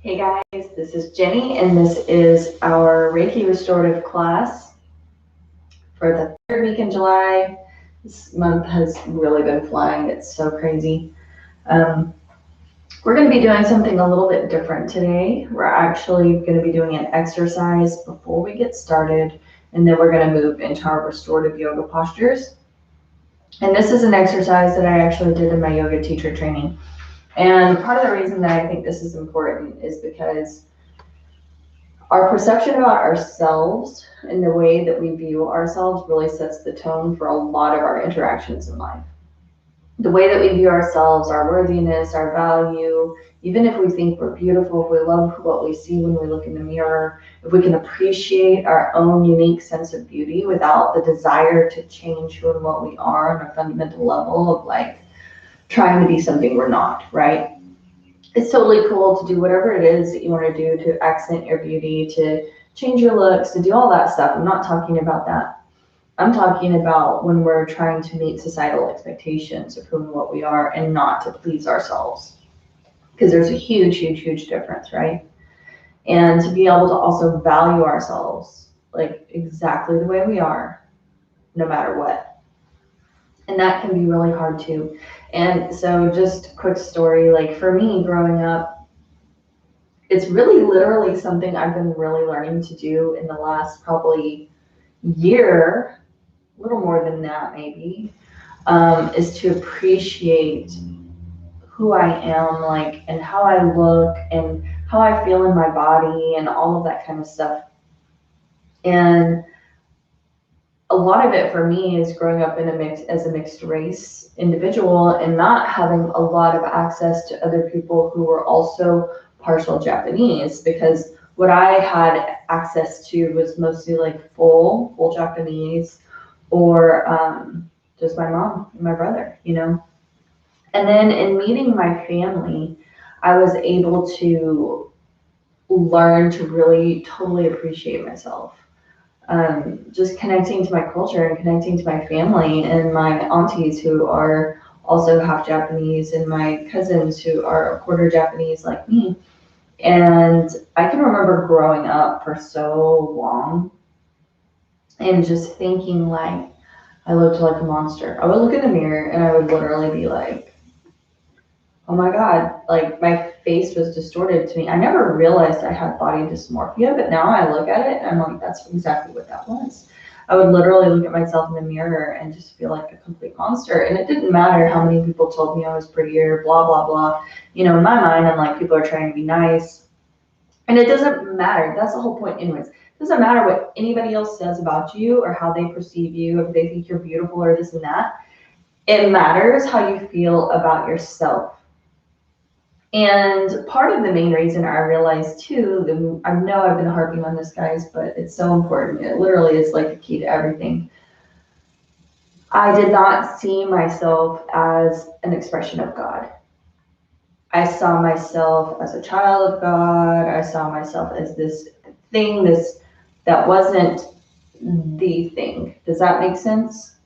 Hey guys, this is Jenny, and this is our Reiki Restorative class for the third week in July. This month has really been flying, it's so crazy. We're going to be doing something a little bit different today. We're actually going to be doing an exercise before we get started, and then we're going to move into our restorative yoga postures. And this is an exercise that I actually did in my yoga teacher training. And part of the reason that I think this is important is because our perception about ourselves and the way that we view ourselves really sets the tone for a lot of our interactions in life. The way that we view ourselves, our worthiness, our value, even if we think we're beautiful, if we love what we see when we look in the mirror, if we can appreciate our own unique sense of beauty without the desire to change who and what we are on a fundamental level of like trying to be something we're not, right? It's totally cool to do whatever it is that you want to do to accent your beauty, to change your looks, to do all that stuff. I'm not talking about that. I'm talking about when we're trying to meet societal expectations of who and what we are and not to please ourselves. Because there's a huge, huge, huge difference, right? And to be able to also value ourselves like exactly the way we are, no matter what. And that can be really hard too. And so just a quick story, like for me growing up, it's really literally something I've been really learning to do in the last probably year, a little more than that maybe, is to appreciate who I am, like, and how I look and how I feel in my body and all of that kind of stuff. And a lot of it for me is growing up in as a mixed race individual and not having a lot of access to other people who were also partial Japanese, because what I had access to was mostly like full Japanese, or just my mom and my brother, you know. And then in meeting my family, I was able to learn to really totally appreciate myself. Just connecting to my culture and connecting to my family and my aunties who are also half Japanese and my cousins who are a quarter Japanese like me. And I can remember growing up for so long and just thinking like I looked like a monster. I would look in the mirror and I would literally be like, oh my God, like my face was distorted to me. I never realized I had body dysmorphia, but now I look at it and I'm like, that's exactly what that was. I would literally look at myself in the mirror and just feel like a complete monster. And it didn't matter how many people told me I was prettier, blah, blah, blah. You know, in my mind, I'm like, people are trying to be nice. And it doesn't matter. That's the whole point anyways. It doesn't matter what anybody else says about you or how they perceive you, if they think you're beautiful or this and that. It matters how you feel about yourself. And part of the main reason I realized too, I know I've been harping on this, guys, but it's so important. It literally is like the key to everything. I did not see myself as an expression of God. I saw myself as a child of God. I saw myself as this thing, that wasn't the thing. Does that make sense?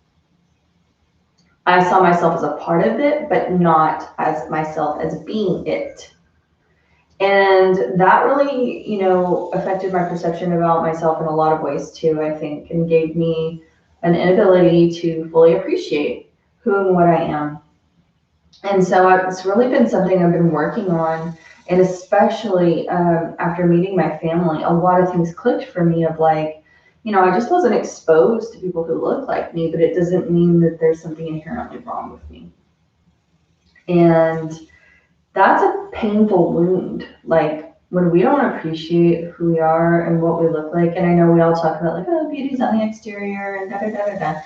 I saw myself as a part of it, but not as myself as being it. And that really, you know, affected my perception about myself in a lot of ways too, I think, and gave me an inability to fully appreciate who and what I am. And so it's really been something I've been working on. And especially after meeting my family, a lot of things clicked for me of like, you know, I just wasn't exposed to people who look like me, but it doesn't mean that there's something inherently wrong with me. And that's a painful wound. Like when we don't appreciate who we are and what we look like, and I know we all talk about like, oh, beauty's on the exterior and da da da da da.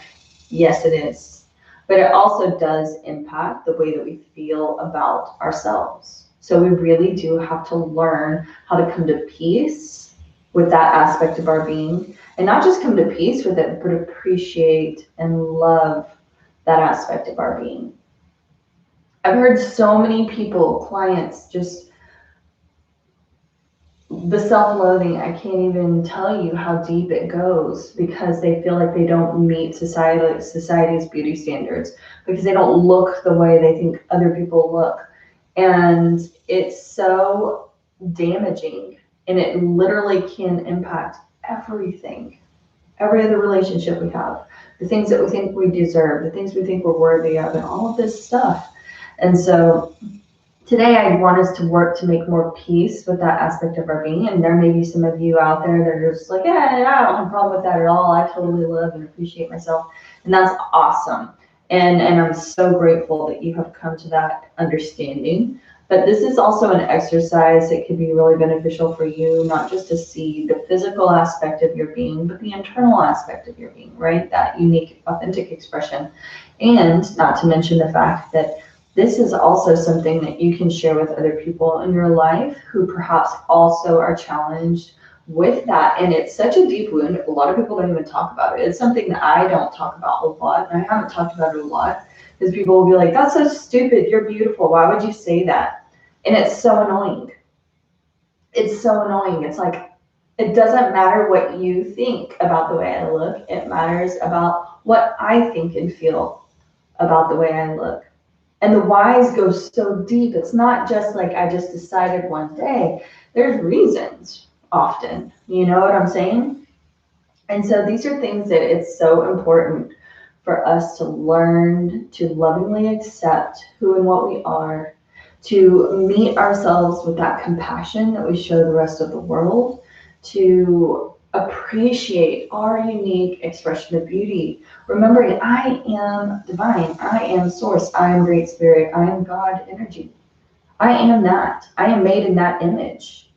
Yes, it is. But it also does impact the way that we feel about ourselves. So we really do have to learn how to come to peace with that aspect of our being, and not just come to peace with it, but appreciate and love that aspect of our being. I've heard so many people, clients, just the self-loathing, I can't even tell you how deep it goes, because they feel like they don't meet society's beauty standards, because they don't look the way they think other people look. And it's so damaging, and it literally can impact everything, every other relationship we have, the things that we think we deserve, the things we think we're worthy of, and all of this stuff. And so today I want us to work to make more peace with that aspect of our being. And there may be some of you out there that are just like, yeah, I don't have a problem with that at all. I totally love and appreciate myself. And that's awesome. And I'm so grateful that you have come to that understanding. But this is also an exercise that could be really beneficial for you, not just to see the physical aspect of your being, but the internal aspect of your being, right? That unique, authentic expression. And not to mention the fact that this is also something that you can share with other people in your life who perhaps also are challenged with that. And it's such a deep wound. A lot of people don't even talk about it. It's something that I don't talk about a lot, and I haven't talked about it a lot, because people will be like, that's so stupid, you're beautiful, why would you say that? And it's so annoying. It's so annoying. It's like, it doesn't matter what you think about the way I look. It matters about what I think and feel about the way I look. And the whys go so deep. It's not just like I just decided one day. There's reasons often. You know what I'm saying? And so these are things that it's so important for us to learn to lovingly accept who and what we are, to meet ourselves with that compassion that we show the rest of the world, to appreciate our unique expression of beauty. Remembering I am divine, I am source, I am great spirit, I am God energy. I am that. I am made in that image.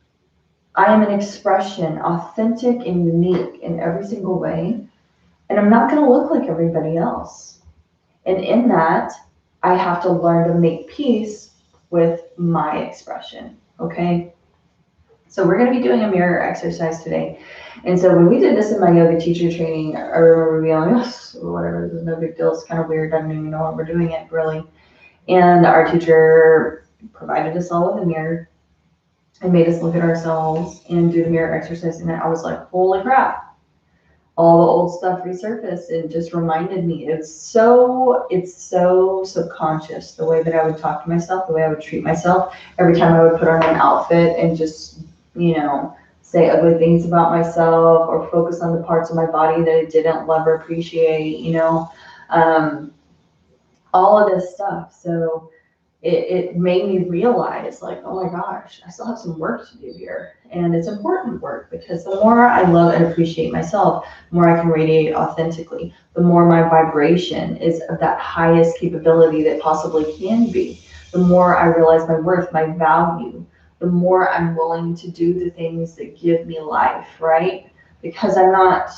I am an expression, authentic and unique in every single way. And I'm not going to look like everybody else. And in that, I have to learn to make peace with my expression. Okay? So we're going to be doing a mirror exercise today. And so when we did this in my yoga teacher training, I remember being like, oh, whatever, this is no big deal. It's kind of weird. I don't even know why we're doing it, really. And our teacher provided us all with a mirror and made us look at ourselves and do the mirror exercise. And I was like, holy crap. All the old stuff resurfaced and just reminded me. It's so subconscious, the way that I would talk to myself, the way I would treat myself every time I would put on an outfit and just, say ugly things about myself or focus on the parts of my body that I didn't love or appreciate, all of this stuff. So it made me realize, like, oh my gosh, I still have some work to do here. And it's important work, because the more I love and appreciate myself, the more I can radiate authentically, the more my vibration is of that highest capability that possibly can be, the more I realize my worth, my value, the more I'm willing to do the things that give me life, right? Because I'm not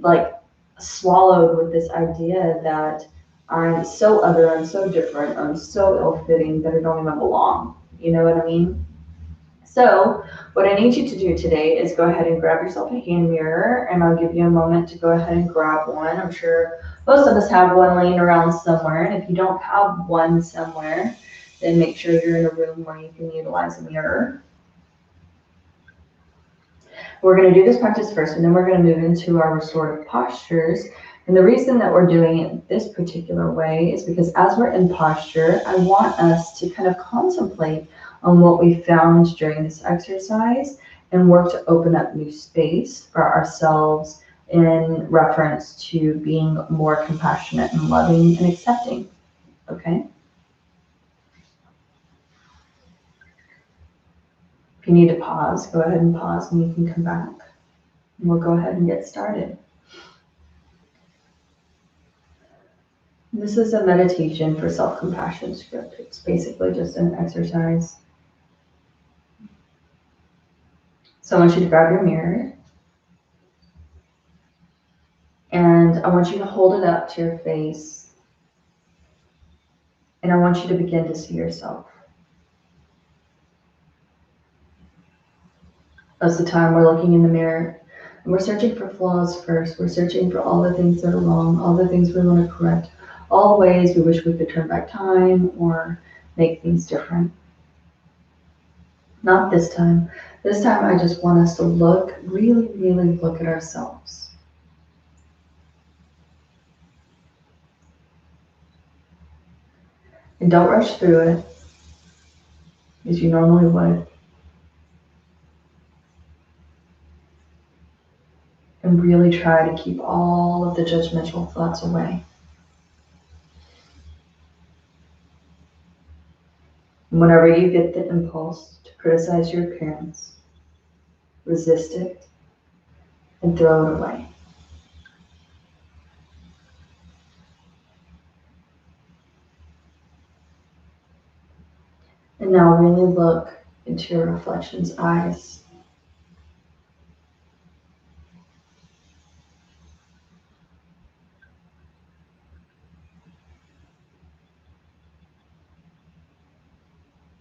like swallowed with this idea that I'm so other, I'm so different, I'm so ill-fitting that I don't even belong. You know what I mean? So what I need you to do today is go ahead and grab yourself a hand mirror, and I'll give you a moment to go ahead and grab one. I'm sure most of us have one laying around somewhere, and if you don't have one somewhere, then make sure you're in a room where you can utilize a mirror. We're going to do this practice first, and then we're going to move into our restorative postures. And the reason that we're doing it this particular way is because as we're in posture, I want us to kind of contemplate on what we found during this exercise and work to open up new space for ourselves in reference to being more compassionate and loving and accepting. Okay? If you need to pause, go ahead and pause, and you can come back. And we'll go ahead and get started. This is a meditation for self-compassion script. It's basically just an exercise. So I want you to grab your mirror, and I want you to hold it up to your face, and I want you to begin to see yourself. Most of the time we're looking in the mirror and we're searching for flaws first. We're searching for all the things that are wrong, all the things we want to correct, all the ways we wish we could turn back time or make things different. Not this time. This time I just want us to look, really, really look at ourselves. And don't rush through it, as you normally would. And really try to keep all of the judgmental thoughts away. And whenever you get the impulse to criticize your appearance, resist it and throw it away. And now really look into your reflection's eyes.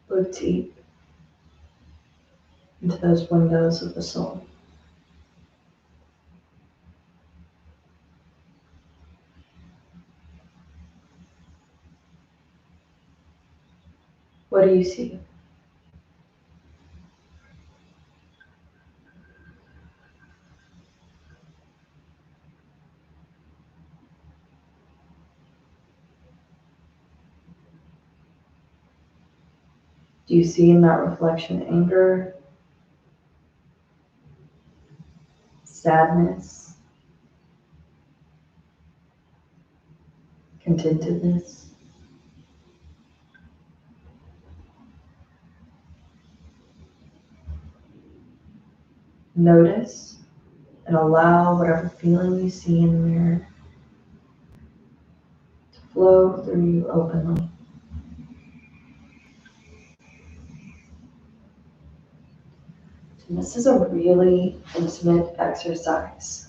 Look deep into those windows of the soul. What do you see? Do you see in that reflection anger, sadness, contentedness? Notice and allow whatever feeling you see in the mirror to flow through you openly. And this is a really intimate exercise.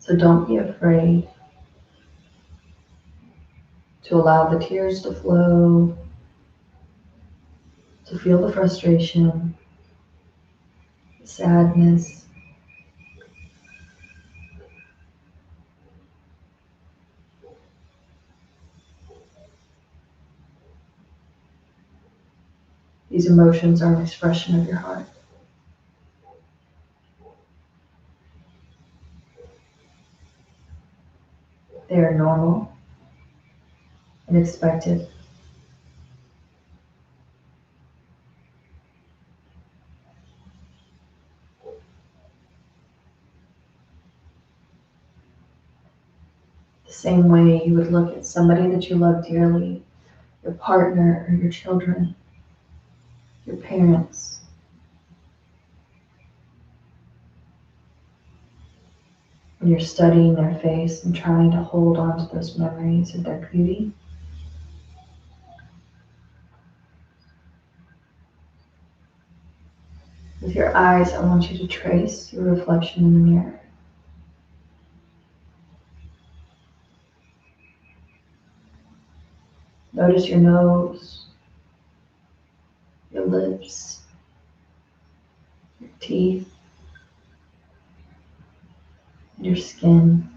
So don't be afraid to allow the tears to flow, to feel the frustration, the sadness. These emotions are an expression of your heart. They are normal and expected. The same way you would look at somebody that you love dearly, your partner or your children, your parents. When you're studying their face and trying to hold on to those memories of their beauty. With your eyes, I want you to trace your reflection in the mirror. Notice your nose, your lips, your teeth, your skin.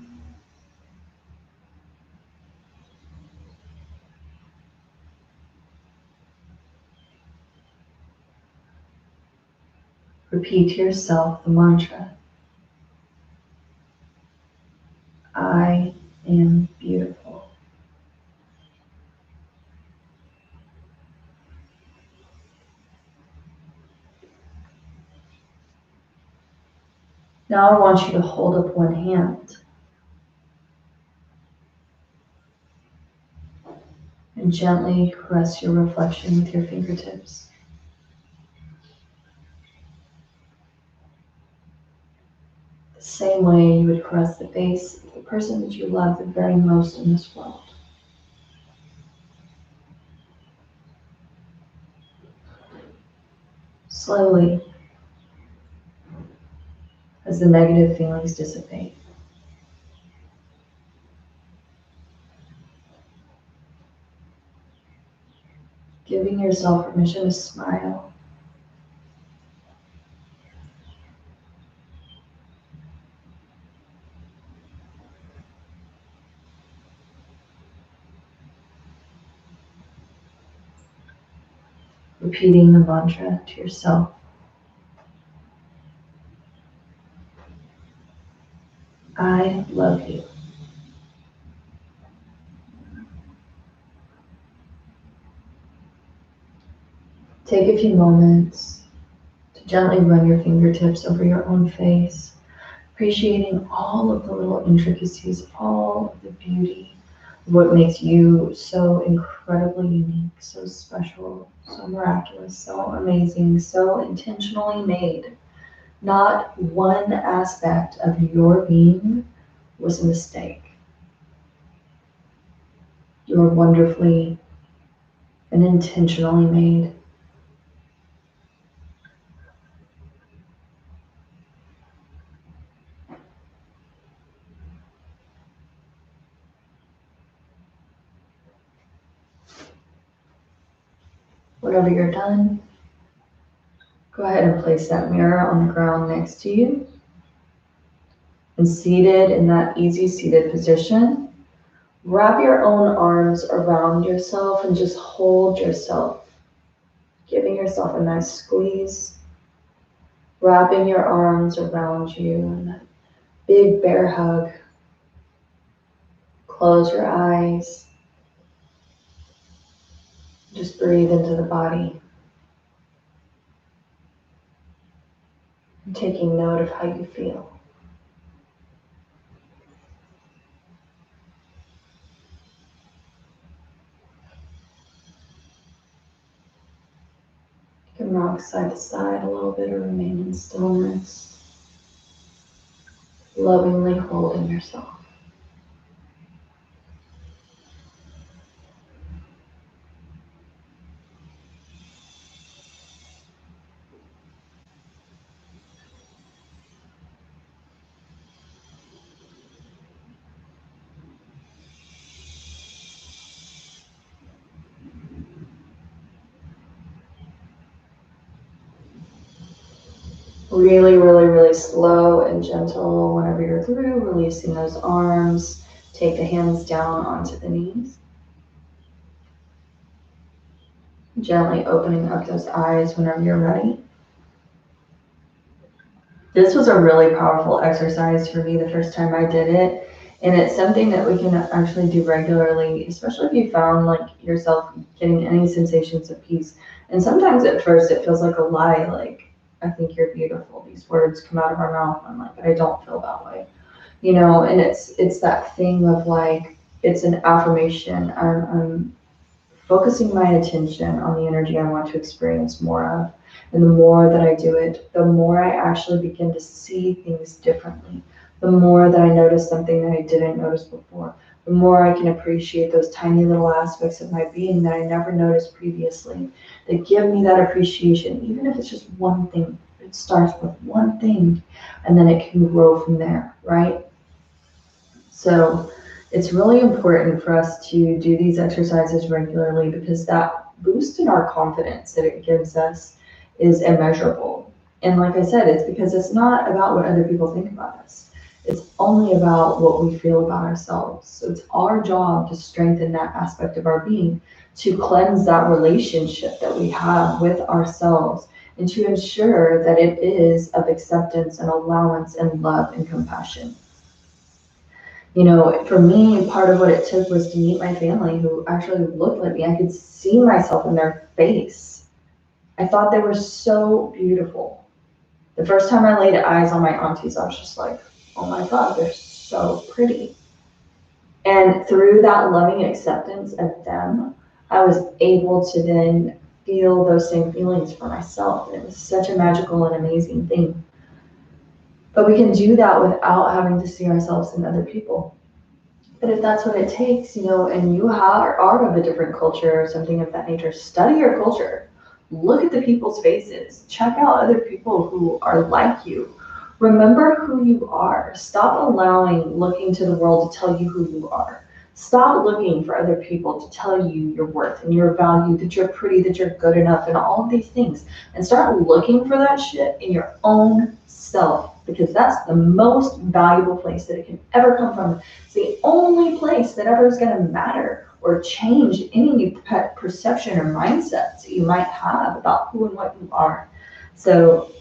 Repeat to yourself the mantra, I am beautiful. Now I want you to hold up one hand and gently caress your reflection with your fingertips. The same way you would caress the face of the person that you love the very most in this world. Slowly, as the negative feelings dissipate. Giving yourself permission to smile. Repeating the mantra to yourself. I love you. Take a few moments to Gently run your fingertips over your own face, appreciating all of the little intricacies, all of the beauty, what makes you so incredibly unique, so special, so miraculous, so amazing, so intentionally made. Not one aspect of your being was a mistake. You're wonderfully and intentionally made. Whenever you're done, go ahead and place that mirror on the ground next to you. And seated in that easy seated position, wrap your own arms around yourself and just hold yourself, giving yourself a nice squeeze, wrapping your arms around you in that big bear hug. Close your eyes. Just breathe into the body. And taking note of how you feel. You can rock side to side a little bit or remain in stillness, lovingly holding yourself. Really, really, really slow and gentle whenever you're through, releasing those arms. Take the hands down onto the knees. Gently opening up those eyes whenever you're ready. This was a really powerful exercise for me the first time I did it. And it's something that we can actually do regularly, especially if you found like yourself getting any sensations of peace. And sometimes at first it feels like a lie, like, I think you're beautiful. These words come out of our mouth. I'm like, but I don't feel that way. You know, and it's that thing of like, it's an affirmation. I'm focusing my attention on the energy I want to experience more of. And the more that I do it, the more I actually begin to see things differently. The more that I notice something that I didn't notice before, the more I can appreciate those tiny little aspects of my being that I never noticed previously, that give me that appreciation, even if it's just one thing. It starts with one thing, and then it can grow from there, right? So it's really important for us to do these exercises regularly because that boost in our confidence that it gives us is immeasurable. And like I said, it's because it's not about what other people think about us. It's only about what we feel about ourselves. So it's our job to strengthen that aspect of our being, to cleanse that relationship that we have with ourselves, and to ensure that it is of acceptance and allowance and love and compassion. You know, for me, part of what it took was to meet my family who actually looked like me. I could see myself in their face. I thought they were so beautiful. The first time I laid eyes on my aunties, I was just like, oh my God, they're so pretty. And through that loving acceptance of them, I was able to then feel those same feelings for myself. And it was such a magical and amazing thing. But we can do that without having to see ourselves in other people. But if that's what it takes, you know, and you are of a different culture or something of that nature, study your culture. Look at the people's faces. Check out other people who are like you. Remember who you are. Stop allowing looking to the world to tell you who you are. Stop looking for other people to tell you your worth and your value, that you're pretty, that you're good enough, and all of these things. And start looking for that shit in your own self, because that's the most valuable place that it can ever come from. It's the only place that ever is going to matter or change any perception or mindsets that you might have about who and what you are. So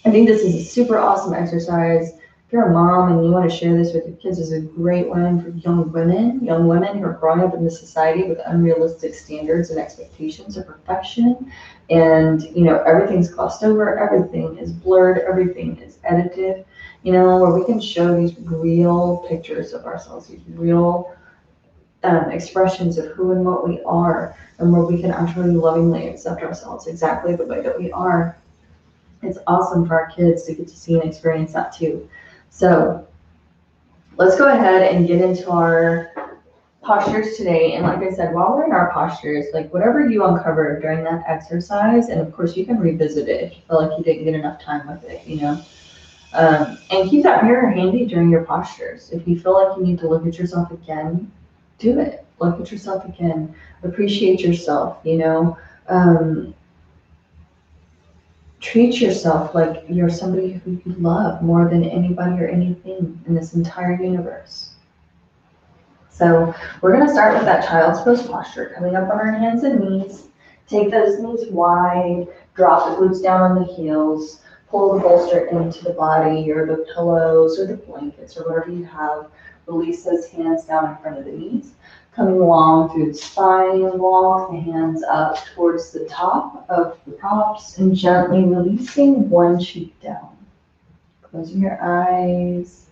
I think this is a super awesome exercise. If you're a mom and you want to share this with your kids, is a great one for young women who are growing up in this society with unrealistic standards and expectations of perfection. And, everything's glossed over, everything is blurred, everything is edited, where we can show these real pictures of ourselves, these real expressions of who and what we are, and where we can actually lovingly accept ourselves exactly the way that we are. It's awesome for our kids to get to see and experience that too. So let's go ahead and get into our postures today. And like I said, while we're in our postures, like whatever you uncover during that exercise, and of course you can revisit it if you feel like you didn't get enough time with it, and keep that mirror handy during your postures. If you feel like you need to look at yourself again, do it. Look at yourself again. Appreciate yourself, treat yourself like you're somebody who you love more than anybody or anything in this entire universe. So we're going to start with that child's pose posture, coming up on our hands and knees. Take those knees wide, drop the glutes down on the heels, pull the bolster into the body or the pillows or the blankets or whatever you have. Release those hands down in front of the knees. Coming along through the spine, walk the hands up towards the top of the props and gently releasing one cheek down. Closing your eyes,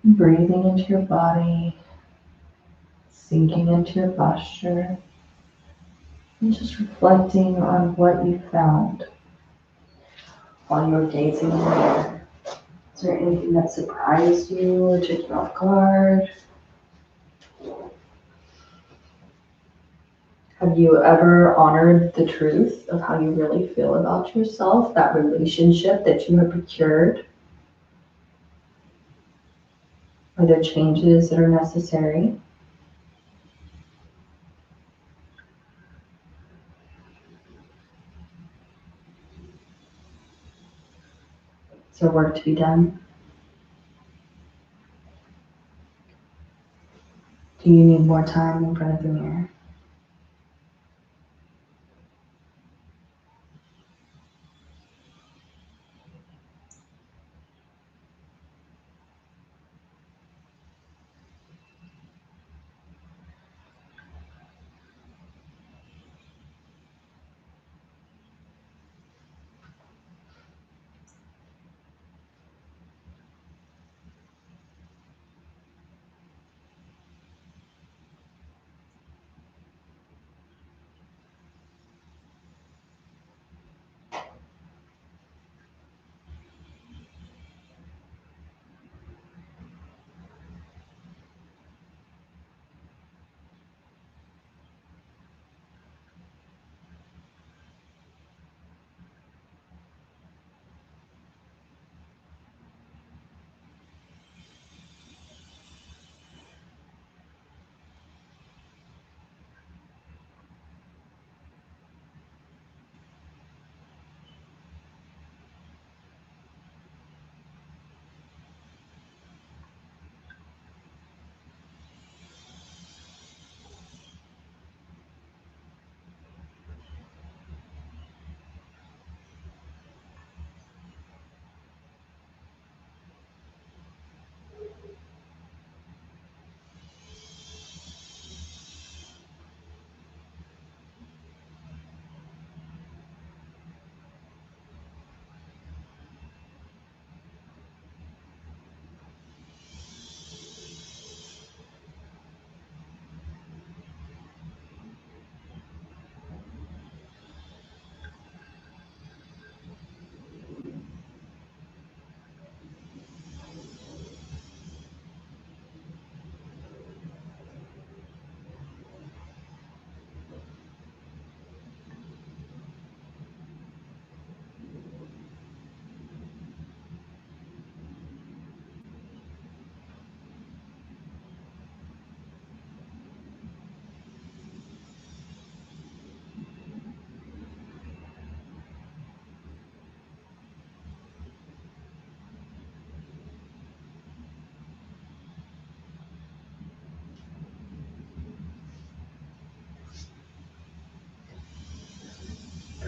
breathing into your body, sinking into your posture, and just reflecting on what you found while you were gazing in the mirror. Is there anything that surprised you or took you off guard? Have you ever honored the truth of how you really feel about yourself, that relationship that you have procured? Are there changes that are necessary? Is there work to be done? Do you need more time in front of the mirror?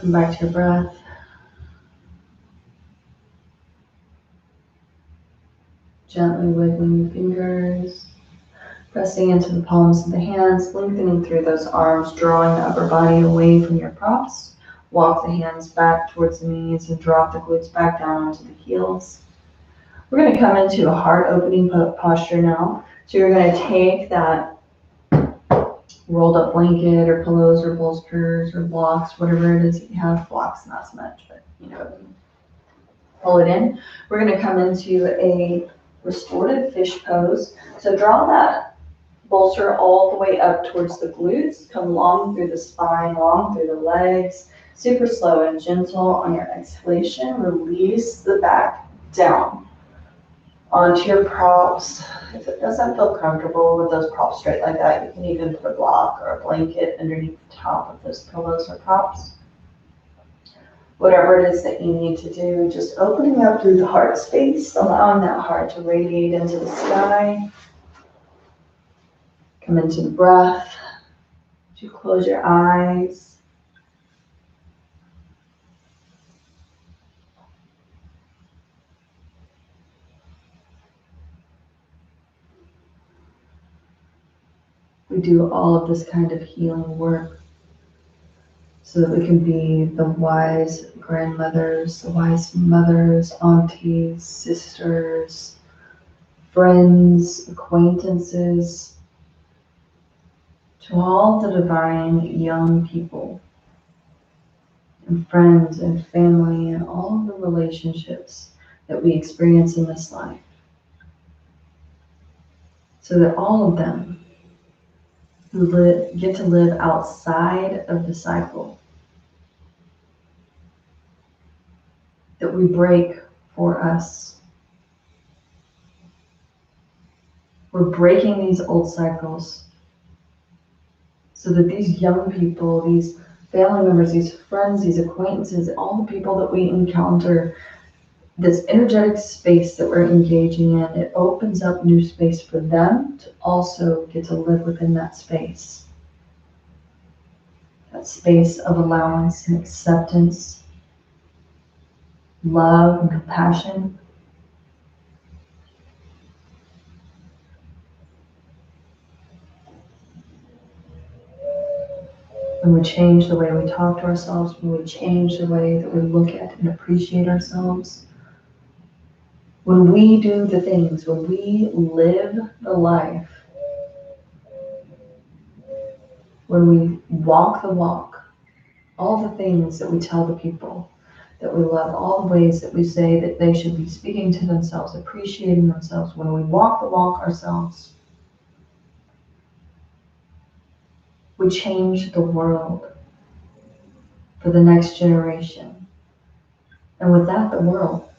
Come back to your breath. Gently wiggling your fingers, pressing into the palms of the hands, lengthening through those arms, drawing the upper body away from your props. Walk the hands back towards the knees and drop the glutes back down onto the heels. We're going to come into a heart opening posture now. So you're going to take that rolled up blanket or pillows or bolsters or blocks, whatever it is that you have. Blocks, not so much, but you know what I mean. Pull it in. We're going to come into a restorative fish pose. So draw that bolster all the way up towards the glutes. Come long through the spine, long through the legs. Super slow and gentle on your exhalation. Release the back down onto your props. If it doesn't feel comfortable with those props straight like that, you can even put a block or a blanket underneath the top of those pillows or props. Whatever it is that you need to do, just opening up through the heart space, allowing that heart to radiate into the sky. Come into the breath. You close your eyes. We do all of this kind of healing work so that we can be the wise grandmothers, the wise mothers, aunties, sisters, friends, acquaintances, to all the divine young people and friends and family and all of the relationships that we experience in this life, so that all of them who get to live outside of the cycle that we break for us. We're breaking these old cycles so that these young people, these family members, these friends, these acquaintances, all the people that we encounter, this energetic space that we're engaging in, it opens up new space for them to also get to live within that space. That space of allowance and acceptance, love and compassion. When we change the way we talk to ourselves, when we change the way that we look at and appreciate ourselves, when we do the things, when we live the life, when we walk the walk, all the things that we tell the people that we love, all the ways that we say that they should be speaking to themselves, appreciating themselves, when we walk the walk ourselves, we change the world for the next generation. And with that, the world.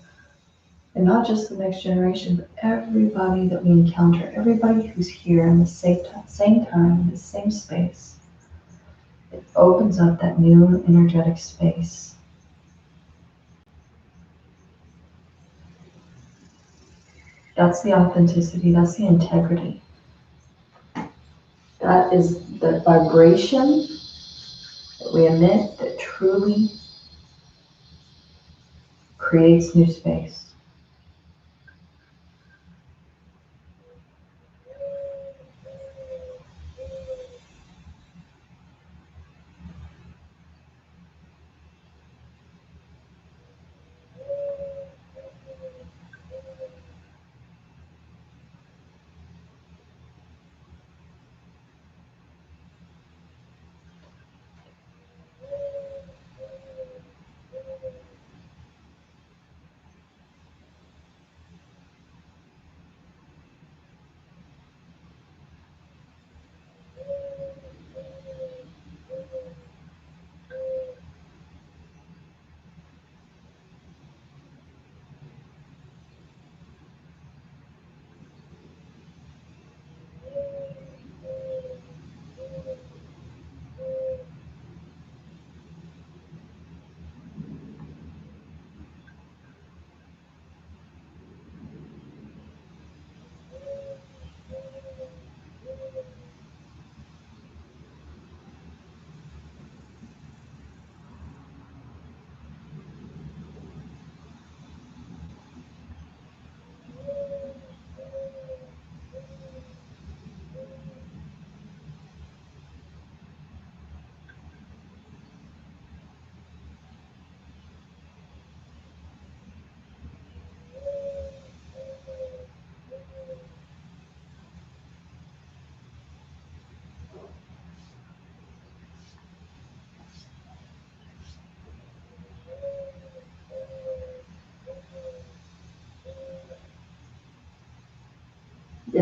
And not just the next generation, but everybody that we encounter, everybody who's here in the same time, in the same space. It opens up that new energetic space. That's the authenticity, that's the integrity. That is the vibration that we emit that truly creates new space.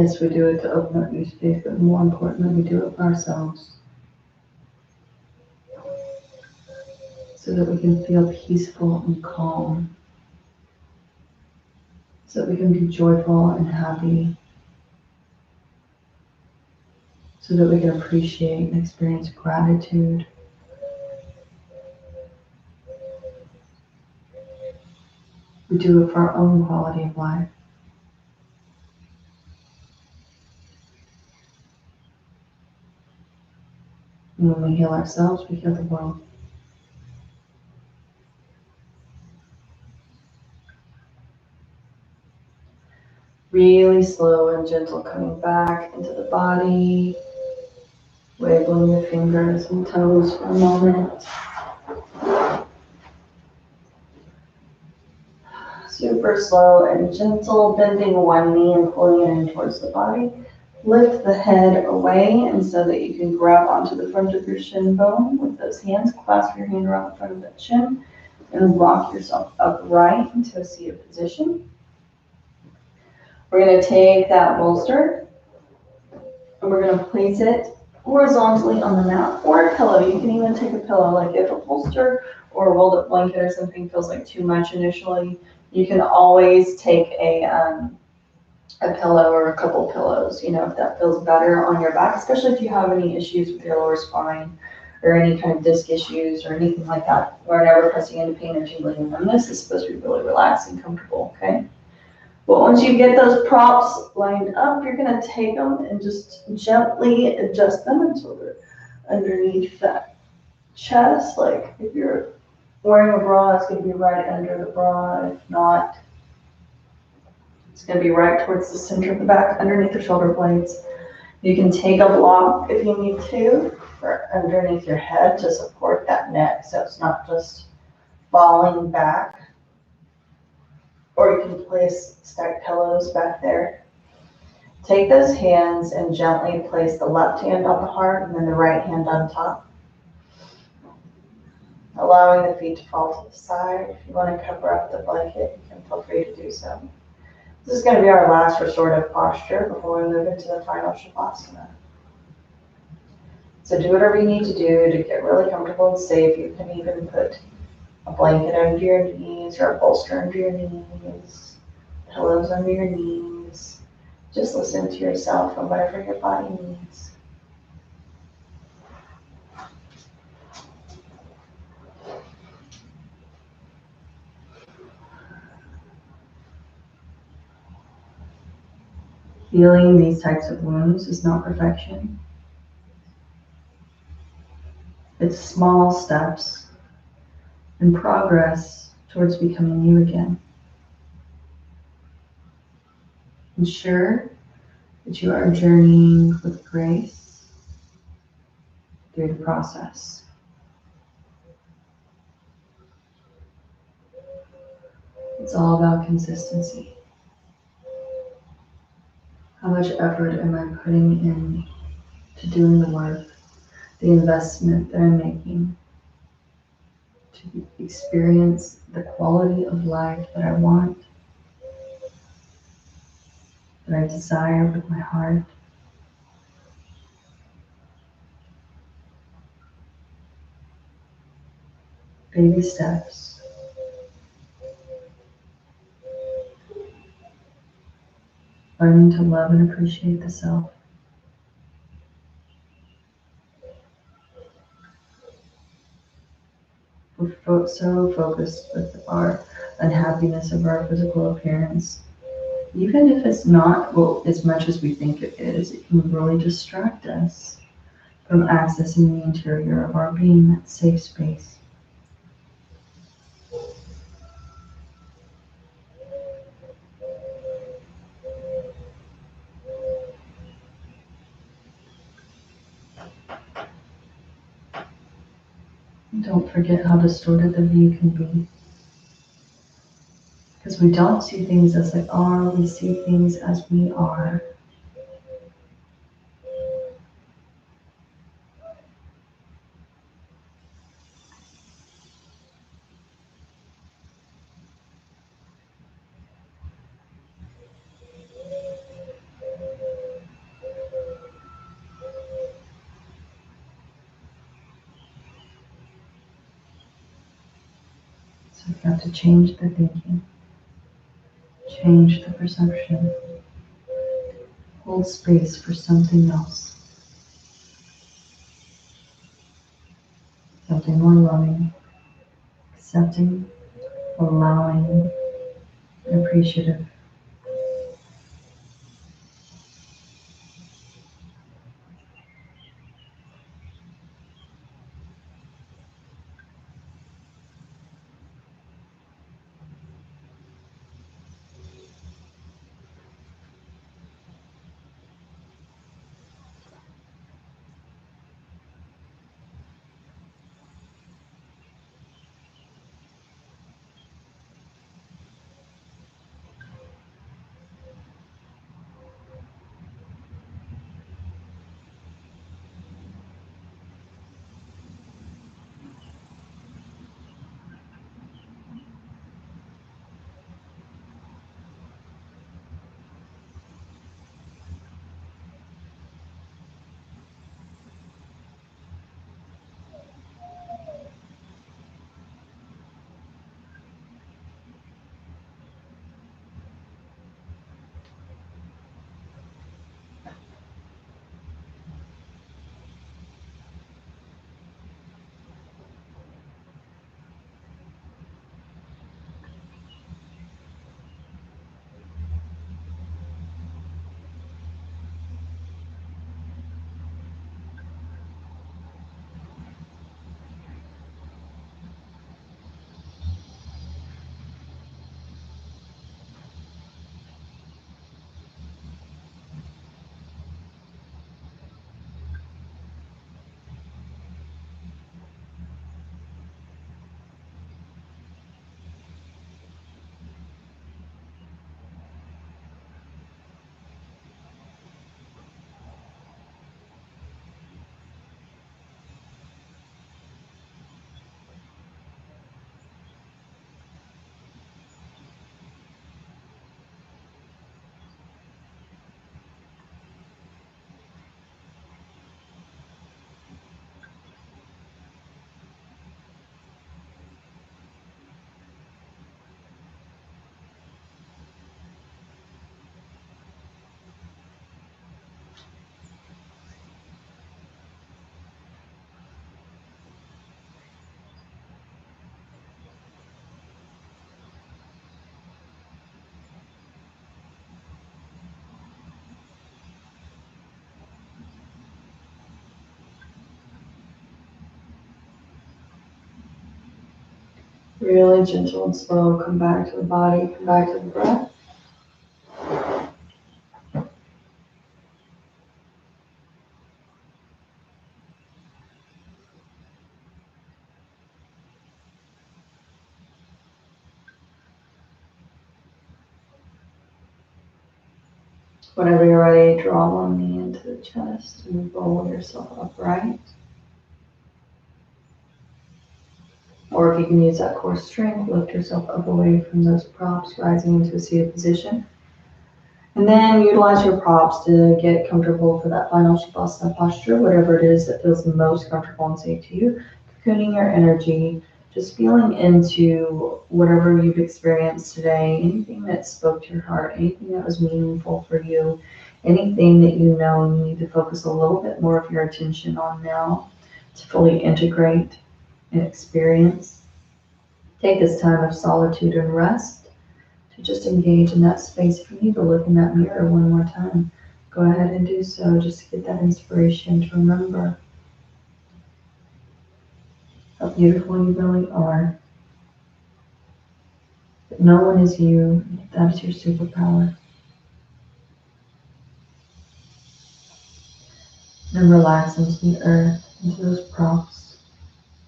Yes, we do it to open up new space, but more importantly, we do it for ourselves. So that we can feel peaceful and calm. So that we can be joyful and happy. So that we can appreciate and experience gratitude. We do it for our own quality of life. And when we heal ourselves, we heal the world. Really slow and gentle coming back into the body. Wiggling the fingers and toes for a moment. Super slow and gentle, bending one knee and pulling it in towards the body. Lift the head away, and so that you can grab onto the front of your shin bone with those hands. Clasp your hand around the front of that shin and rock yourself upright into a seated position. We're going to take that bolster and we're going to place it horizontally on the mat or a pillow. You can even take a pillow, like if a bolster or a rolled up blanket or something feels like too much initially, you can always take a pillow or a couple pillows, if that feels better on your back, especially if you have any issues with your lower spine or any kind of disc issues or anything like that. We're never pressing into pain or tingling and numbness. It's supposed to be really relaxed and comfortable, okay? But once you get those props lined up, you're gonna take them and just gently adjust them until they're underneath that chest. Like if you're wearing a bra, it's gonna be right under the bra. If not, it's gonna be right towards the center of the back, underneath the shoulder blades. You can take a block if you need to, or underneath your head to support that neck so it's not just falling back. Or you can place stacked pillows back there. Take those hands and gently place the left hand on the heart and then the right hand on top. Allowing the feet to fall to the side. If you want to cover up the blanket, you can feel free to do so. This is going to be our last restorative posture before we move into the final Shavasana. So do whatever you need to do to get really comfortable and safe. You can even put a blanket under your knees or a bolster under your knees, pillows under your knees. Just listen to yourself and whatever your body needs. Healing these types of wounds is not perfection. It's small steps and progress towards becoming you again. Ensure that you are journeying with grace through the process. It's all about consistency. How much effort am I putting in to doing the work, the investment that I'm making to experience the quality of life that I want, that I desire with my heart? Baby steps. Learning to love and appreciate the self. We're so focused with our unhappiness of our physical appearance. Even if it's not as much as we think it is, it can really distract us from accessing the interior of our being, that safe space. And don't forget how distorted the view can be. Because we don't see things as they are, we see things as we are. So you have to change the thinking, change the perception, hold space for something else, something more loving, accepting, allowing, and appreciative. Really gentle and slow, come back to the body, come back to the breath. Whenever you're ready, draw one knee into the chest and roll yourself upright. Or if you can use that core strength, lift yourself up away from those props, rising into a seated position. And then utilize your props to get comfortable for that final Shavasana posture, whatever it is that feels the most comfortable and safe to you. Cocooning your energy, just feeling into whatever you've experienced today, anything that spoke to your heart, anything that was meaningful for you, anything that you know you need to focus a little bit more of your attention on now to fully integrate and experience. Take this time of solitude and rest to just engage in that space. If you need to look in that mirror one more time, go ahead and do so, just to get that inspiration to remember how beautiful you really are. That no one is you, that is your superpower. Then relax into the earth, into those props,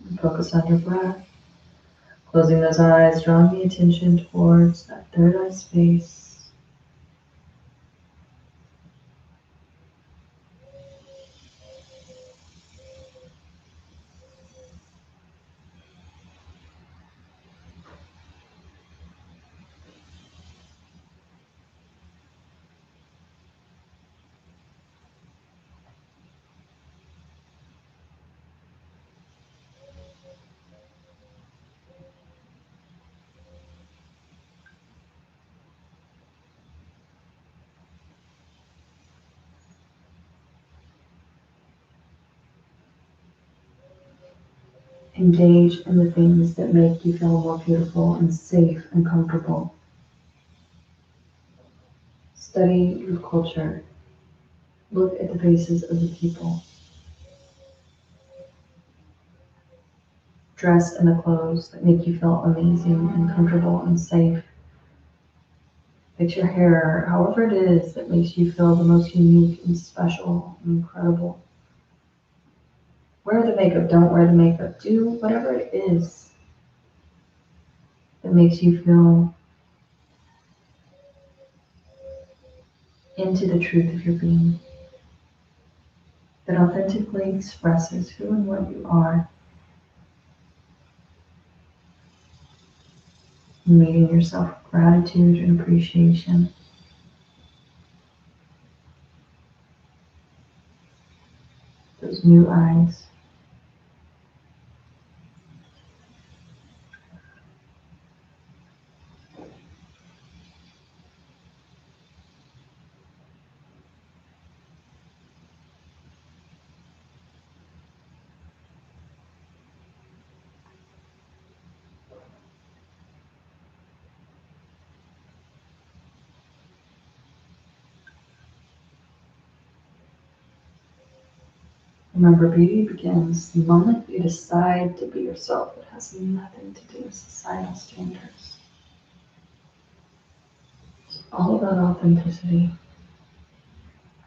and focus on your breath. Closing those eyes, drawing the attention towards that third eye space. Engage in the things that make you feel more beautiful and safe and comfortable. Study your culture. Look at the faces of the people. Dress in the clothes that make you feel amazing and comfortable and safe. Fix your hair, however it is that makes you feel the most unique and special and incredible. Wear the makeup, don't wear the makeup. Do whatever it is that makes you feel into the truth of your being, that authentically expresses who and what you are, meeting yourself with gratitude and appreciation. Those new eyes. Remember, beauty begins the moment you decide to be yourself. It has nothing to do with societal standards. It's all about authenticity,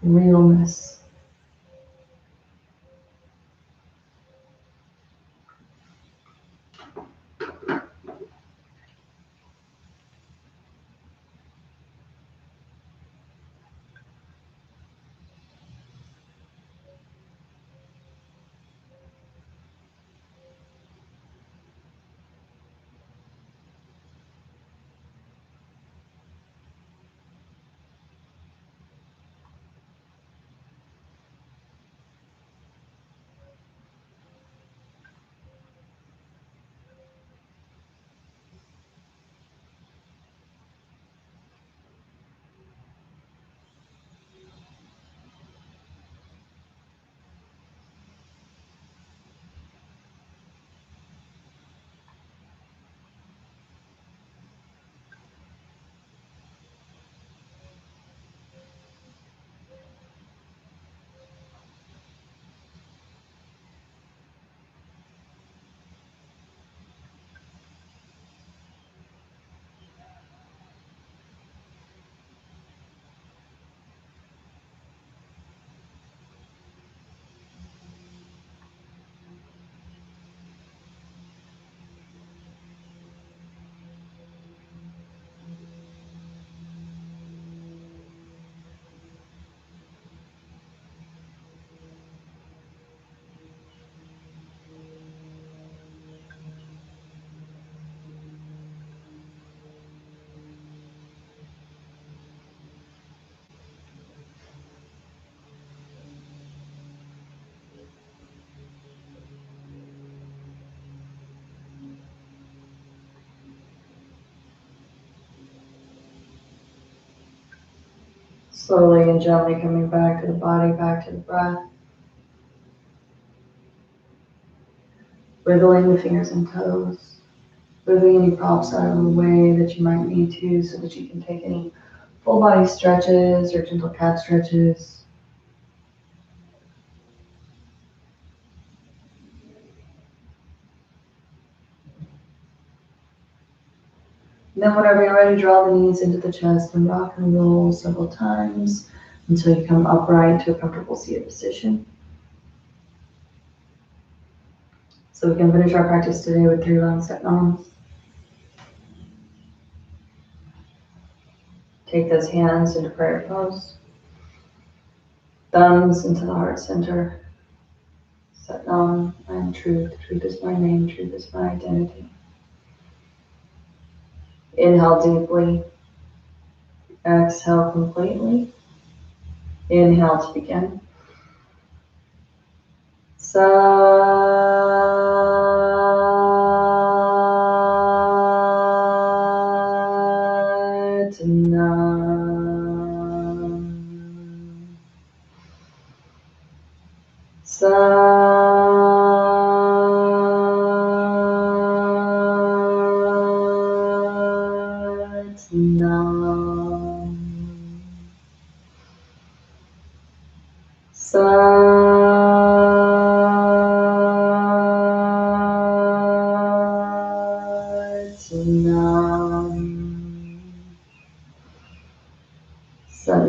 realness. Slowly and gently coming back to the body, back to the breath. Wiggling the fingers and toes. Moving any props out of the way that you might need to so that you can take any full body stretches or gentle cat stretches. And then whenever you're ready, draw the knees into the chest and rock and roll several times until you come upright to a comfortable seated position. So we can finish our practice today with 3 long set noms. Take those hands into prayer pose. Thumbs into the heart center. Set nam, I am truth. Truth is my name. Truth is my identity. Inhale deeply. Exhale completely. Inhale to begin. Satnam. Satnam.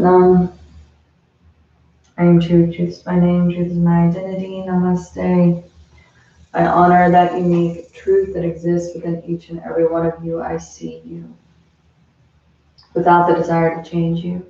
Num. I am truth. Truth is my name. Truth is my identity. Namaste. I honor that unique truth that exists within each and every one of you. I see you without the desire to change you.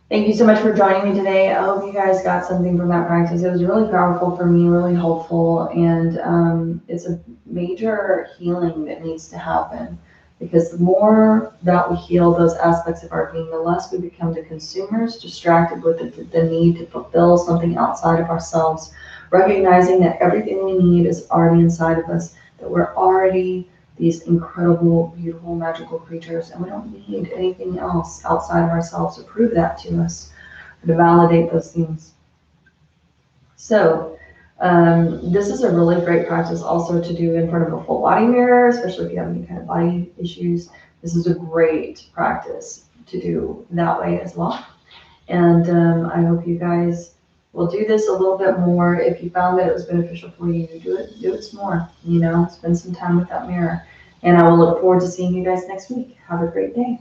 Thank you so much for joining me today. I hope you guys got something from that practice. It was really powerful for me, really helpful, and it's a major healing that needs to happen, because the more that we heal those aspects of our being, the less we become the consumers, distracted with the need to fulfill something outside of ourselves, recognizing that everything we need is already inside of us, that we're already these incredible, beautiful, magical creatures, and we don't need anything else outside of ourselves to prove that to us, or to validate those things. So this is a really great practice also to do in front of a full body mirror, especially if you have any kind of body issues. This is a great practice to do that way as well. And I hope you guys will do this a little bit more. If you found that it was beneficial for you, do it some more, spend some time with that mirror. And I will look forward to seeing you guys next week. Have a great day.